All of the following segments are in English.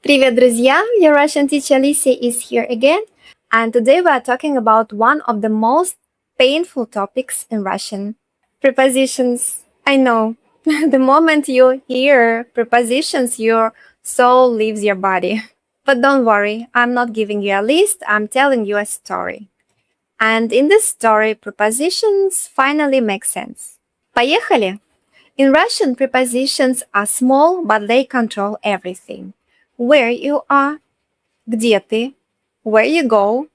Привет, друзья! Your Russian teacher Olisiia is here again, and today we are talking about one of the most painful topics in Russian prepositions. I know, the moment you hear prepositions, your soul leaves your body. But don't worry, I'm not giving you a list, I'm telling you a story. And in this story, prepositions finally make sense. Поехали! In Russian, prepositions are small, but they control everything. Where you are, где ты, where you go,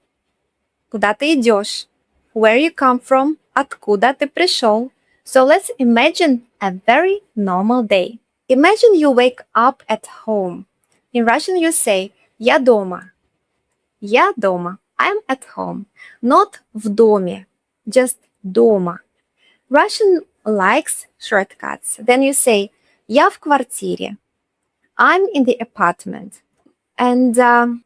куда ты идешь, where you come from, откуда ты пришел. So let's imagine a very normal day. Imagine you wake up at home. In Russian you say «Я дома». «Я дома». I'm at home. Not в доме, just дома. Russian likes shortcuts. Then you say «Я в квартире». I'm in the apartment. And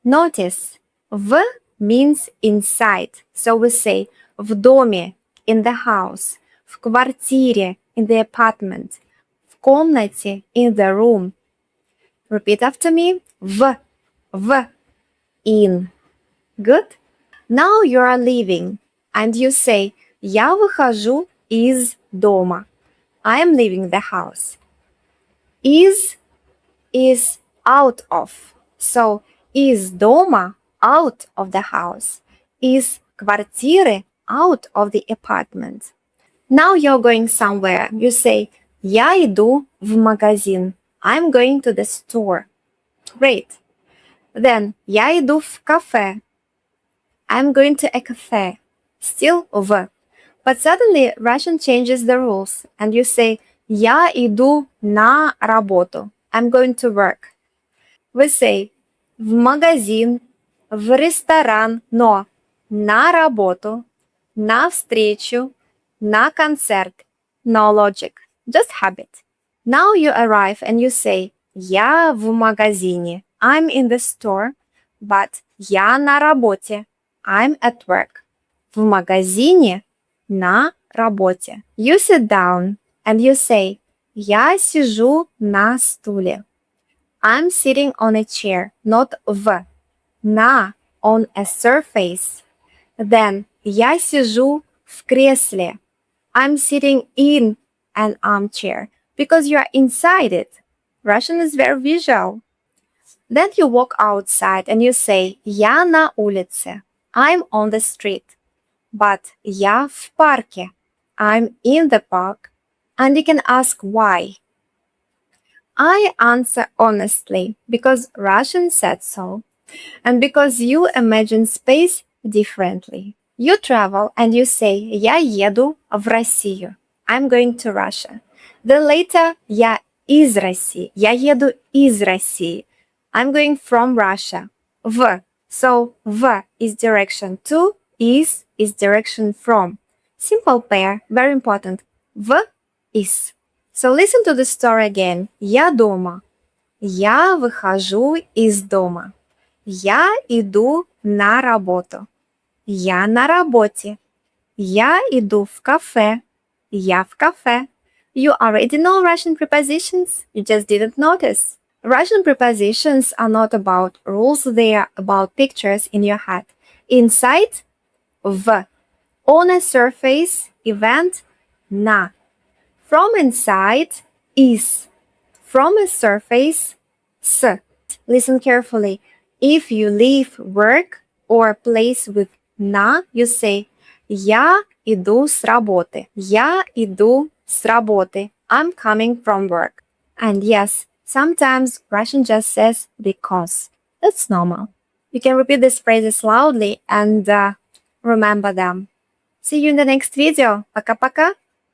notice, в means inside. So we say в доме, in the house, в квартире, in the apartment, в комнате, in the room. Repeat after me. В, in. Good? Now you are leaving and you say я выхожу из дома. I am leaving the house. Is out of. So из дома, out of the house. Из квартиры, out of the apartment. Now you're going somewhere. You say я иду в магазин. I'm going to the store. Great. Then я иду в кафе. I'm going to a cafe. Still в. But suddenly Russian changes the rules and you say я иду на работу. I'm going to work. We say в магазин, в ресторан, но на работу, на встречу, на концерт. No logic, just habit. Now you arrive and you say я в магазине. I'm in the store, but я на работе. I'm at work. В магазине, на работе. You sit down and you say я сижу на стуле. I'm sitting on a chair, not в. На, on a surface. Then я сижу в кресле. I'm sitting in an armchair because you are inside it. Russian is very visual. Then you walk outside and you say я на улице. I'm on the street. But я в парке. I'm in the park. And you can ask why. I answer honestly because Russian said so, and because you imagine space differently. You travel and you say «Я еду в Россию». I'm going to Russia. Then later «Я из России». «Я еду из России». I'm going from Russia. В. So в is direction to, is direction from. Simple pair, very important. В is. So listen to the story again. Я дома. Я выхожу из дома. Я иду на работу. Я на работе. Я иду в кафе. Я в кафе. You already know Russian prepositions, you just didn't notice. Russian prepositions are not about rules, they are about pictures in your head. Inside, в. On a surface, event, на. From inside, is. From a surface, с. Listen carefully. If you leave work or place with на, you say я иду с работы. Я иду с работы. I'm coming from work. And yes, sometimes Russian just says because. That's normal. You can repeat these phrases loudly and remember them. See you in the next video. Пока-пока.